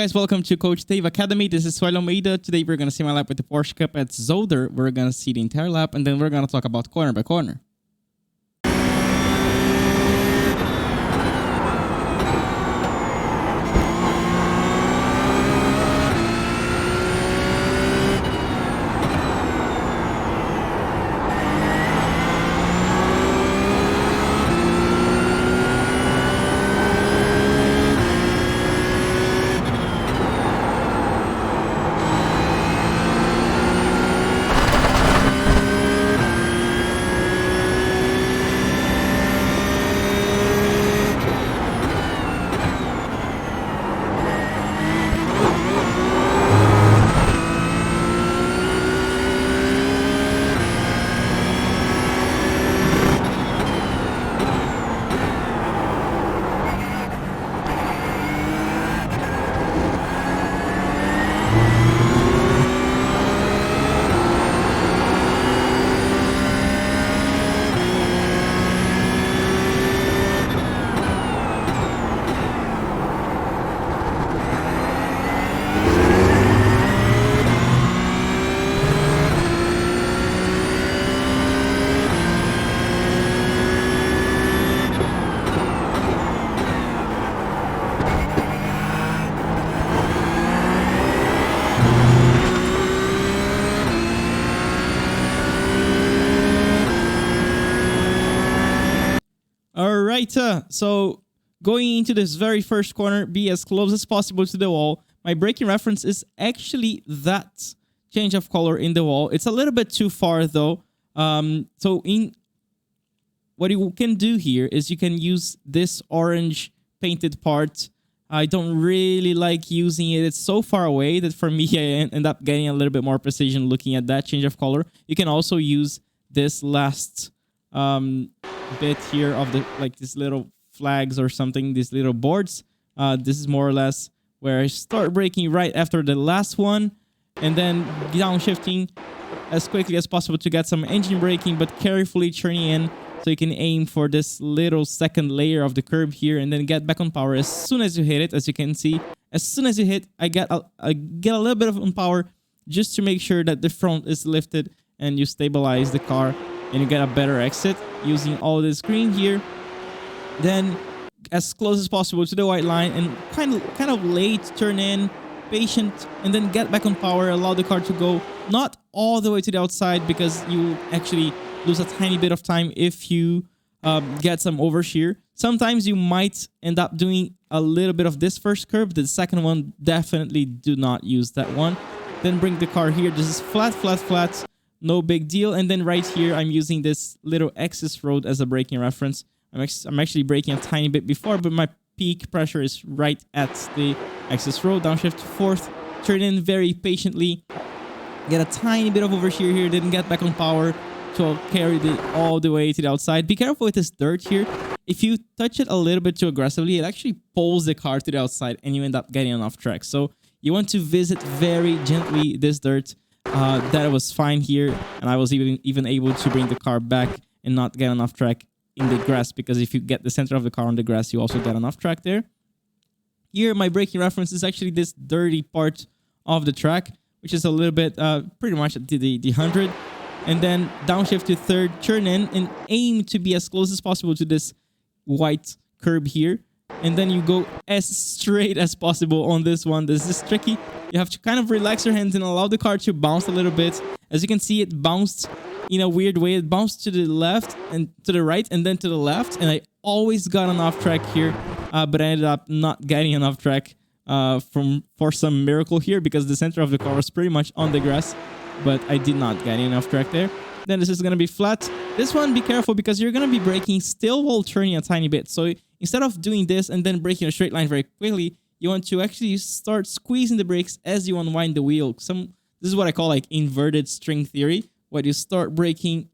guys, welcome to Coach Dave Academy. This is Suellio Almeida. Today we're going to see my lap with the Porsche Cup at Zolder. We're going to see the entire lap and then we're going to talk about corner by corner. Alright, so going into this very first corner, be as close as possible to the wall. My braking reference is actually that change of color in the wall. It's a little bit too far though. So what you can do here is you can use this orange painted part. I don't really like using it. It's so far away that for me, I end up getting a little bit more precision looking at that change of color. You can also use this last bit here of the these little flags or something, these little boards. This is more or less where I start braking right after the last one and then downshifting as quickly as possible to get some engine braking, but carefully turning in so you can aim for this little second layer of the curb here and then get back on power as soon as you hit it. As you can see, as soon as you hit, I get a little bit of on power just to make sure that the front is lifted and you stabilize the car and you get a better exit using all this green here. Then as close as possible to the white line and kind of late turn in, patient, and then get back on power, allow the car to go not all the way to the outside because you actually lose a tiny bit of time if you get some overshear. Sometimes you might end up doing a little bit of this first curve. The second one, definitely do not use that one. Then bring the car here. This is flat, flat, flat. No big deal. And then right here, I'm using this little access road as a braking reference. I'm actually braking a tiny bit before, but my peak pressure is right at the access road. Downshift to fourth. Turn in very patiently. Get a tiny bit of overshear here. Then get back on power to carry it all the way to the outside. Be careful with this dirt here. If you touch it a little bit too aggressively, it actually pulls the car to the outside and you end up getting off track. So you want to visit very gently this dirt. That was fine here, and I was even able to bring the car back and not get off track in the grass, because if you get the center of the car on the grass, you also get off track there. Here, my braking reference is actually this dirty part of the track, which is a little bit pretty much at the 100. And then downshift to third, turn in, and aim to be as close as possible to this white curb here. And then you go as straight as possible on this one. This is tricky. You have to kind of relax your hands and allow the car to bounce a little bit. As you can see, it bounced in a weird way. It bounced to the left and to the right and then to the left. And I always got on off track here, but I ended up not getting on off track for some miracle here because the center of the car was pretty much on the grass, but I did not get in off track there. Then this is going to be flat. This one, be careful because you're going to be braking still while turning a tiny bit. So instead of doing this and then braking a straight line very quickly, you want to actually start squeezing the brakes as you unwind the wheel. This is what I call like inverted string theory, where you start braking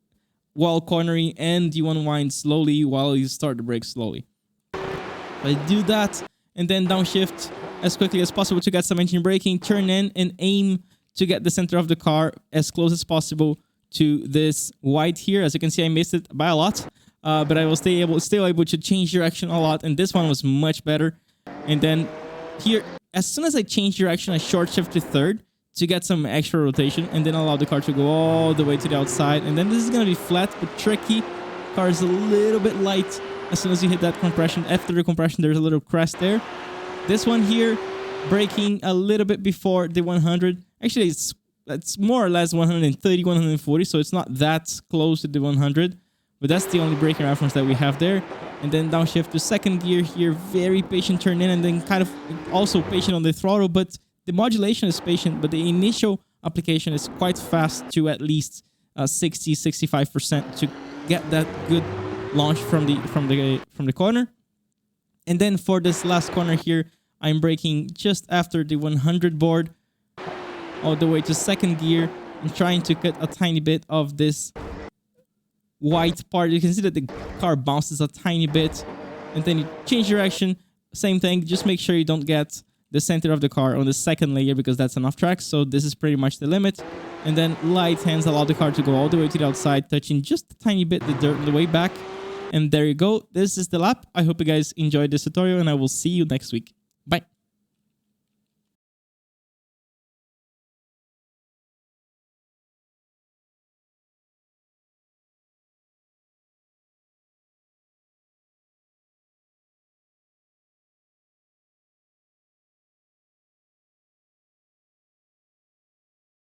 while cornering and you unwind slowly while you start the brake slowly. I do that and then downshift as quickly as possible to get some engine braking, turn in and aim to get the center of the car as close as possible to this white here. As you can see, I missed it by a lot, but I was still able to change direction a lot, and this one was much better. And then here, as soon as I change direction, I short shift to third to get some extra rotation, and then allow the car to go all the way to the outside. And then this is going to be flat but tricky. Car is a little bit light as soon as you hit that compression. After the compression, there's a little crest there. This one here, braking a little bit before the 100. Actually, it's more or less 130, 140, so it's not that close to the 100. But that's the only braking reference that we have there. And then downshift to second gear here, very patient turn in, and then kind of also patient on the throttle. But the modulation is patient, but the initial application is quite fast to at least 60, 65% to get that good launch from the corner. And then for this last corner here, I'm braking just after the 100 board, all the way to second gear, and trying to cut a tiny bit of this white part. You can see that the car bounces a tiny bit, and then you change direction. Same thing, just make sure you don't get the center of the car on the second layer, because that's an off track. So this is pretty much the limit. And then light hands allow the car to go all the way to the outside, touching just a tiny bit the dirt on the way back. And there you go. This is the lap. I hope you guys enjoyed this tutorial, and I will see you next week.